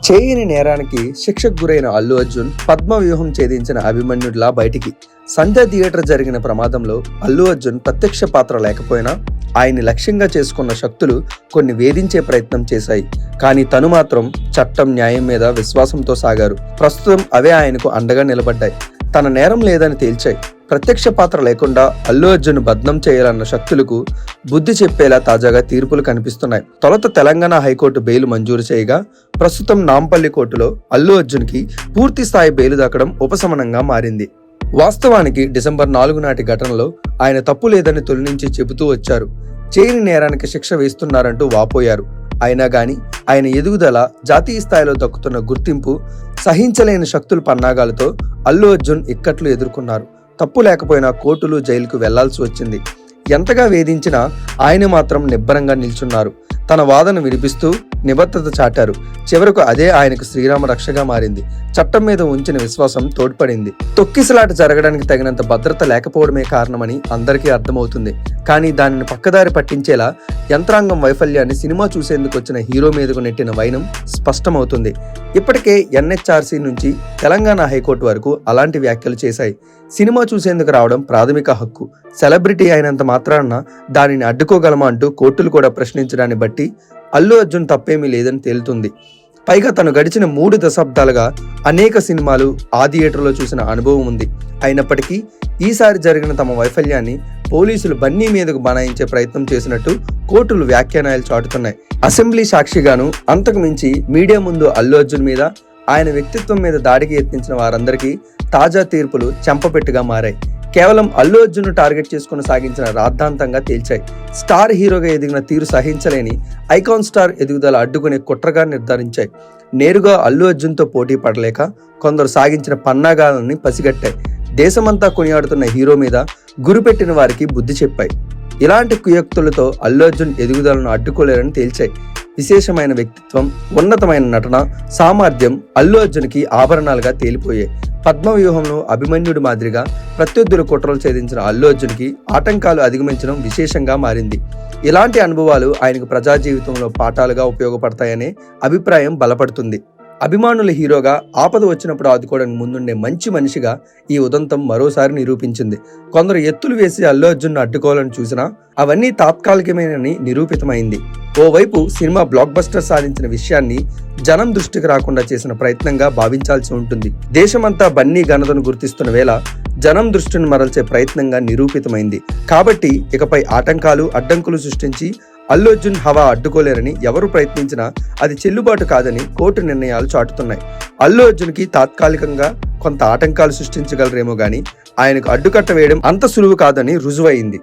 చేయని నేరానికి శిక్షకు గురైన అల్లు అర్జున్ పద్మ వ్యూహం ఛేదించిన అభిమన్యుడిలా బయటికి. సంధ్య థియేటర్ జరిగిన ప్రమాదంలో అల్లు అర్జున్ ప్రత్యక్ష పాత్ర లేకపోయినా ఆయన్ని లక్ష్యంగా చేసుకున్న శక్తులు కొన్ని వేధించే ప్రయత్నం చేశాయి. కానీ తను మాత్రం చట్టం న్యాయం మీద విశ్వాసంతో సాగారు. ప్రస్తుతం అవే ఆయనకు అండగా నిలబడ్డాయి. తన నేరం లేదని తేల్చాయి. ప్రత్యక్ష పాత్ర లేకుండా అల్లు అర్జున్ బద్నం చేయాలన్న శక్తులకు బుద్ధి చెప్పేలా తాజాగా తీర్పులు కనిపిస్తున్నాయి. తొలుత తెలంగాణ హైకోర్టు బెయిల్ మంజూరు చేయగా ప్రస్తుతం నాంపల్లి కోర్టులో అల్లు అర్జున్ కి పూర్తి స్థాయి బెయిల్ దక్కడం ఉపశమనంగా మారింది. వాస్తవానికి డిసెంబర్ 4 నాటి ఘటనలో ఆయన తప్పు లేదని తొలి నుంచి చెబుతూ వచ్చారు. చేయని నేరానికి శిక్ష వేస్తున్నారంటూ వాపోయారు. అయినా గాని ఆయన ఎదుగుదల, జాతీయ స్థాయిలో దక్కుతున్న గుర్తింపు, సహించలేని శక్తుల పన్నాగాలతో అల్లు అర్జున్ ఇక్కట్లు ఎదుర్కొన్నారు. తప్పు లేకపోయినా కోర్టులు, జైలుకు వెళ్లాల్సి వచ్చింది. ఎంతగా వేధించినా ఆయన మాత్రం నిబ్బరంగా నిల్చున్నారు. తన వాదన వినిపిస్తూ నిబద్ధత చాటారు. చివరకు అదే ఆయనకు శ్రీరామ రక్షగా మారింది. చట్టం మీద ఉంచిన విశ్వాసం తోడ్పడింది. తొక్కిసలాట జరగడానికి తగినంత భద్రత లేకపోవడమే కారణమని అందరికీ అర్థమవుతుంది. కానీ దానిని పక్కదారి పట్టించేలా యంత్రాంగం వైఫల్యాన్ని సినిమా చూసేందుకు వచ్చిన హీరో మీదకు నెట్టిన వైనం స్పష్టమవుతుంది. ఇప్పటికే ఎన్హెచ్ఆర్సీ నుంచి తెలంగాణ హైకోర్టు వరకు అలాంటి వ్యాఖ్యలు చేశాయి. సినిమా చూసేందుకు రావడం ప్రాథమిక హక్కు. సెలబ్రిటీ అయినంత మాత్రాన దానిని అడ్డుకోగలమా అంటూ కోర్టులు కూడా ప్రశ్నించడాన్ని బట్టి అల్లు అర్జున్ తప్పేమీ లేదని తేలుతుంది. పైగా తను గడిచిన 3 దశాబ్దాలుగా అనేక సినిమాలు ఆ థియేటర్లో చూసిన అనుభవం ఉంది. అయినప్పటికీ ఈసారి జరిగిన తమ వైఫల్యాన్ని పోలీసులు బన్నీ మీదకు బనాయించే ప్రయత్నం చేసినట్టు కోర్టులు వ్యాఖ్యానాలు చాటుతున్నాయి. అసెంబ్లీ సాక్షిగాను, అంతకు మించి మీడియా ముందు అల్లు అర్జున్ మీద, ఆయన వ్యక్తిత్వం మీద దాడికి యత్నించిన వారందరికీ తాజా తీర్పులు చెంపపెట్టుగా మారాయి. కేవలం అల్లు అర్జున్ టార్గెట్ చేసుకుని సాగించిన రాద్ధాంతంగా తేల్చాయి. స్టార్ హీరోగా ఎదిగిన తీరు సహించలేని ఐకాన్ స్టార్ ఎదుగుదల అడ్డుకునే కుట్రగా నిర్ధారించాయి. నేరుగా అల్లు అర్జున్తో పోటీ పడలేక కొందరు సాగించిన పన్నాగాలని పసిగట్టాయి. దేశమంతా కొనియాడుతున్న హీరో మీద గురిపెట్టిన వారికి బుద్ధి చెప్పాయి. ఇలాంటి కుయుక్తులతో అల్లు అర్జున్ ఎదుగుదలను అడ్డుకోలేరని తేల్చాయి. విశేషమైన వ్యక్తిత్వం, ఉన్నతమైన నటన, సామర్థ్యం అల్లు అర్జున్కి ఆభరణాలుగా తేలిపోయాయి. పద్మ వ్యూహంలో అభిమన్యుడి మాదిరిగా ప్రత్యర్థుల కుట్రలు ఛేదించిన అల్లు అర్జున్కి ఆటంకాలు అధిగమించడం విశేషంగా మారింది. ఇలాంటి అనుభవాలు ఆయనకు ప్రజా జీవితంలో పాఠాలుగా ఉపయోగపడతాయనే అభిప్రాయం బలపడుతుంది. అభిమానుల హీరోగా ఆపద వచ్చినప్పుడు ఆదుకోవడానికి ముందుండే మంచి మనిషిగా ఈ ఉదంతం మరోసారి నిరూపించింది. కొందరు ఎత్తులు వేసి అల్లు అర్జున్ను అడ్డుకోవాలని చూసినా అవన్నీ తాత్కాలికమేనని నిరూపితమైంది. ఓవైపు సినిమా బ్లాక్ బస్టర్ సాధించిన విషయాన్ని జనం దృష్టికి రాకుండా చేసిన ప్రయత్నంగా భావించాల్సి ఉంటుంది. దేశమంతా బన్నీ ఘనతను గుర్తిస్తున్న వేళ జనం దృష్టిని మరల్చే ప్రయత్నంగా నిరూపితమైంది. కాబట్టి ఇకపై ఆటంకాలు, అడ్డంకులు సృష్టించి అల్లు అర్జున్ హవా అడ్డుకోలేరని ఎవరు ప్రయత్నించినా అది చెల్లుబాటు కాదని కోర్టు నిర్ణయాలు చాటుతున్నాయి. అల్లు అర్జున్కి తాత్కాలికంగా కొంత ఆటంకాలు సృష్టించగలరేమో గానీ ఆయనకు అడ్డుకట్ట వేయడం అంత సులువు కాదని రుజువైంది.